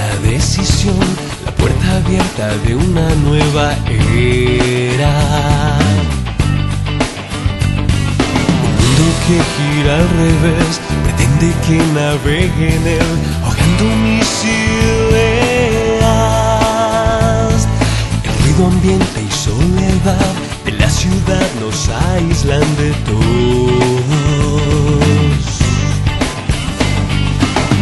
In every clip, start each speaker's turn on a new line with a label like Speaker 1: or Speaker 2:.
Speaker 1: una decisión, la puerta abierta de una nueva era. Un mundo que gira al revés, pretende que navegue en él, ahogando mis ideas. El ruido ambiente y soledad de la ciudad nos aíslan de todos.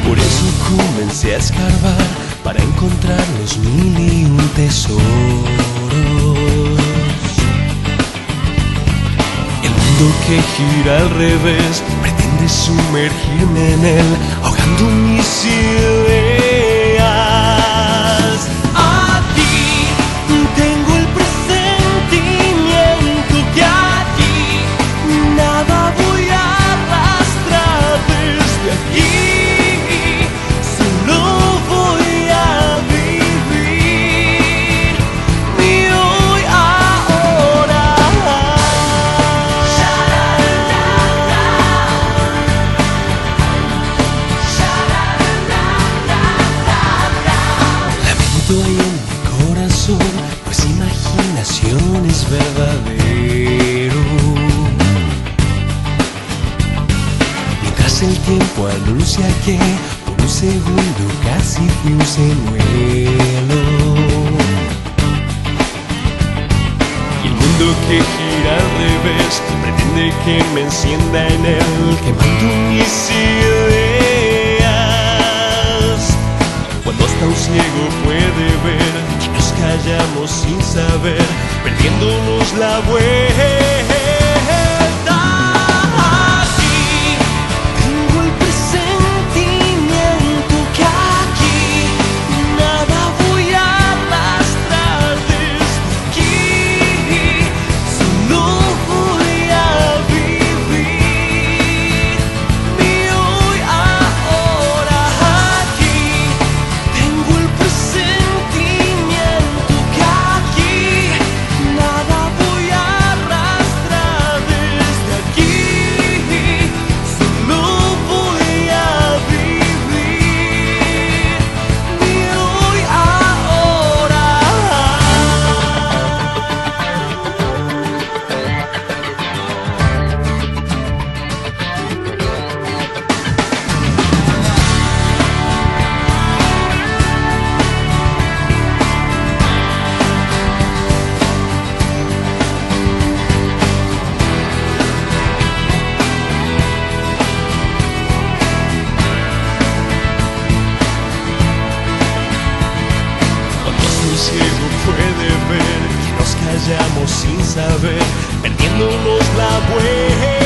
Speaker 1: Por eso comencé a escarbar para encontrar los 1001 tesoros. El mundo que gira al revés pretende sumergirme en él, ahogando mis ideas. Aquí tengo el presentimiento que aquí nada voy a arrastrar desde aquí. Y en mi corazón, pues imaginación es verdadero. Mientras el tiempo anuncia que por un segundo casi fui un señuelo. Y el mundo que gira al revés pretende que me encienda en él, quemando mis ideas. Cuando hasta un ciego puede ver que nos callamos sin saber, perdiéndonos la vuelta. Aquí tengo el presentimiento que aquí nada voy a arrastrar desde aquí. Solo voy a vivir mi hoy ahora. Aquí tengo el presentimiento que aquí nada voy a arrastrar desde aquí. Solo voy a vivir mi hoy ahora. Cuando un ciego puede ver que nos callamos sin saber, perdiéndonos la vuelta.